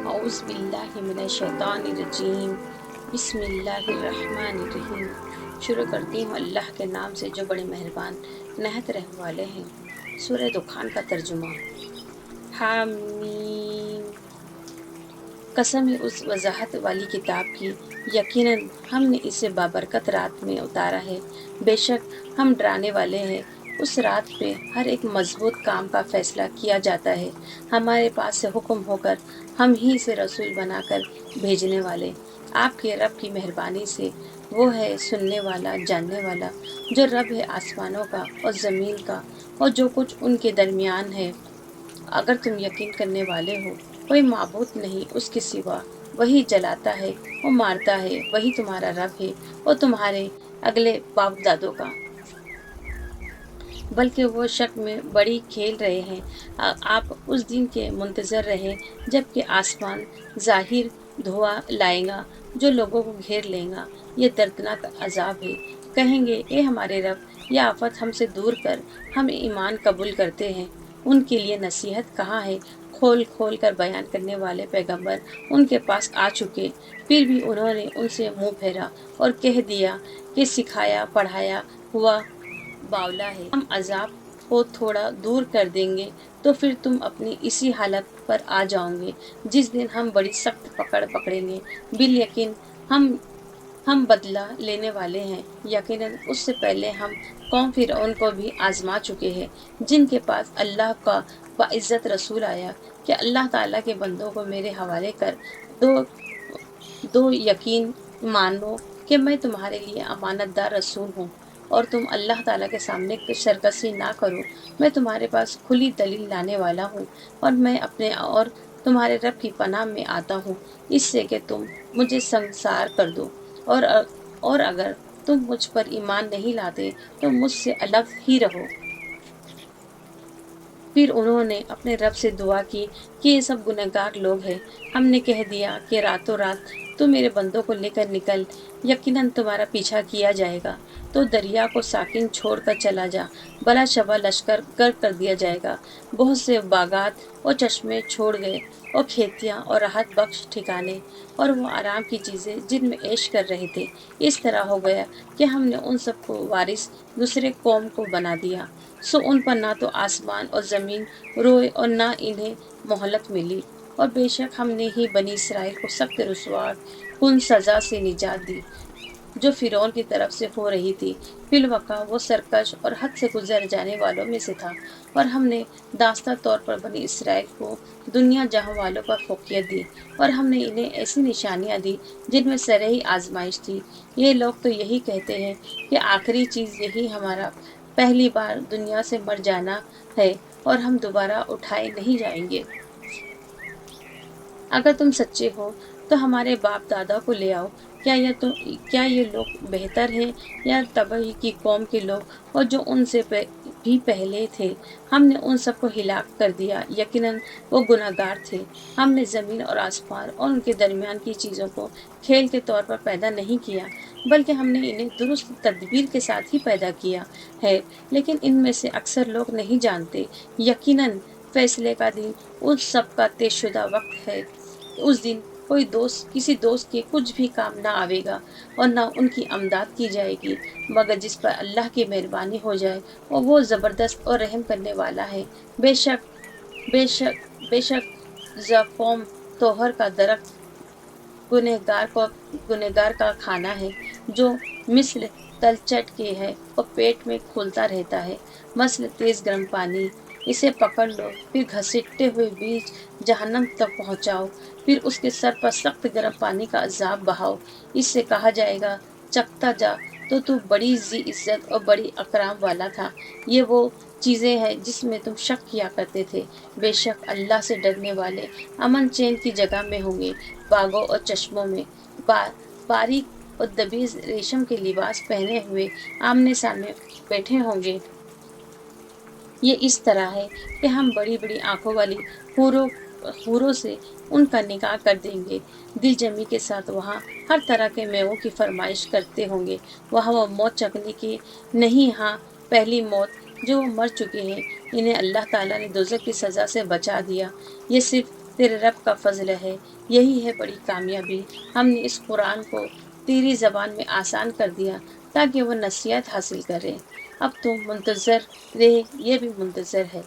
औज़ बिल्लाहि मिनश शैतानिर रजीम। बिस्मिल्लाहिर्रहमानिर्रहीम। शुरू करती हूँ अल्लाह के नाम से जो बड़े मेहरबान नहायत रहम वाले हैं। सूरह दुखान का तर्जुमा। हामीम। कसम है उस वजाहत वाली किताब की, यकीनन हमने इसे बाबरकत रात में उतारा है। बेशक हम डराने वाले हैं। उस रात पे हर एक मजबूत काम का फैसला किया जाता है। हमारे पास से हुक्म होकर हम ही से रसूल बनाकर भेजने वाले। आपके रब की मेहरबानी से वो है सुनने वाला, जानने वाला, जो रब है आसमानों का और ज़मीन का और जो कुछ उनके दरमियान है। अगर तुम यकीन करने वाले हो, कोई माबूद नहीं उसके सिवा, वही जलाता है वो मारता है, वही तुम्हारा रब है और तुम्हारे अगले बाप दादों का। बल्कि वो शक में बड़ी खेल रहे हैं। आप उस दिन के मुंतजर रहे जबकि आसमान जाहिर धुआं लाएगा जो लोगों को घेर लेगा। ये दर्दनाक अजाब है। कहेंगे, ए हमारे रब, यह आफत हमसे दूर कर, हम ईमान कबूल करते हैं। उनके लिए नसीहत कहाँ है? खोल खोल कर बयान करने वाले पैगंबर उनके पास आ चुके, फिर भी उन्होंने उनसे मुंह फेरा और कह दिया कि सिखाया पढ़ाया हुआ बावला है। हम अजाब को थोड़ा दूर कर देंगे तो फिर तुम अपनी इसी हालत पर आ जाओगे जिस दिन हम बड़ी सख्त पकड़ पकड़ेंगे। बिल यकीन हम बदला लेने वाले हैं। यकीनन उससे पहले हम कौम फिरौन को भी आजमा चुके हैं, जिनके पास अल्लाह का बाइज्जत रसूल आया कि अल्लाह ताला के बंदों को मेरे हवाले कर दो। यकीन मानो कि मैं तुम्हारे लिए अमानतदार रसूल हूँ और तुम अल्लाह ताला के सामने सरकशी ना करो। मैं तुम्हारे पास खुली दलील लाने वाला हूँ और मैं अपने और तुम्हारे रब की पनाह में आता हूँ, इससे कि तुम मुझे संसार कर दो। और और अगर तुम मुझ पर ईमान नहीं लाते तो मुझसे अलग ही रहो। फिर उन्होंने अपने रब से दुआ की कि ये सब गुनहगार लोग हैं। हमने कह दिया कि रातों रात तू मेरे बंदों को लेकर निकल, यकीनन तुम्हारा पीछा किया जाएगा। तो दरिया को साकिन छोड़कर चला जा, बला शबा लश्कर गर्क कर दिया जाएगा। बहुत से बागात और चश्मे छोड़ गए और खेतियाँ और राहत बख्श ठिकाने और वो आराम की चीज़ें जिनमें ऐश कर रहे थे। इस तरह हो गया कि हमने उन सबको वारिस दूसरे कौम को बना दिया। सो उन पर ना तो आसमान और ज़मीन रोए और ना इन्हें मोहलत मिली। और बेशक हमने ही बनी इसराइल को सख्त रुसवा कुन सज़ा से निजात दी जो फिरौन की तरफ से हो रही थी। फिलवका वो सरकश और हद से गुजर जाने वालों में से था। और हमने दास्ता तौर पर बनी इसराइल को दुनिया जहां वालों पर फोकियत दी और हमने इन्हें ऐसी निशानियां दी जिनमें सरही आजमाइश थी। ये लोग तो यही कहते हैं कि आखिरी चीज़ यही हमारा पहली बार दुनिया से मर जाना है और हम दोबारा उठाए नहीं जाएंगे। अगर तुम सच्चे हो तो हमारे बाप दादा को ले आओ। क्या ये लोग बेहतर हैं या तबही की कौम के लोग और जो उनसे भी पहले थे? हमने उन सबको हिलाक कर दिया, यकीनन वो गुनाहगार थे। हमने ज़मीन और आसमान और उनके दरमियान की चीज़ों को खेल के तौर पर पैदा नहीं किया, बल्कि हमने इन्हें दुरुस्त तदबीर के साथ ही पैदा किया है। लेकिन इनमें से अक्सर लोग नहीं जानते। यकीनन फैसले का दिन उस सब का तयशुदा वक्त है। उस दिन कोई दोस्त किसी दोस्त के कुछ भी काम ना आवेगा और ना उनकी अमदाद की जाएगी, मगर जिस पर अल्लाह की मेहरबानी हो जाए और वो ज़बरदस्त और रहम करने वाला है। बेशक बेशक बेशक ज़क़ूम तोहर का दरख्त गुनहगार का खाना है, जो मिस्र तलचट के है और पेट में खुलता रहता है। मसल तेज़ गर्म पानी, इसे पकड़ लो, फिर घसीटते हुए बीच जहन्नम तक पहुंचाओ, फिर उसके सर पर सख्त गर्म पानी का अजाब बहाओ। इससे कहा जाएगा, चखता जा, तो तू बड़ी जी इज्जत और बड़ी अकराम वाला था। ये वो चीज़ें हैं जिसमें तुम शक किया करते थे। बेशक अल्लाह से डरने वाले अमन चैन की जगह में होंगे, बागों और चश्मों में, बारीक और दबीज रेशम के लिबास पहने हुए आमने सामने बैठे होंगे। ये इस तरह है कि हम बड़ी बड़ी आंखों वाली हूरों हूरों से उनका निकाह कर देंगे। दिल जमी के साथ वहाँ हर तरह के मेवों की फरमाइश करते होंगे। वहाँ वो मौत चखने की नहीं, हाँ पहली मौत जो वो मर चुके हैं। इन्हें अल्लाह ताला ने दोज़ख की सज़ा से बचा दिया। ये सिर्फ تیرے رب کا فضل ہے، یہی ہے بڑی کامیابی۔ ہم نے اس قرآن کو تیری زبان میں آسان کر دیا تاکہ وہ نصیحت حاصل کرے۔ اب تو منتظر رہے، یہ بھی منتظر ہے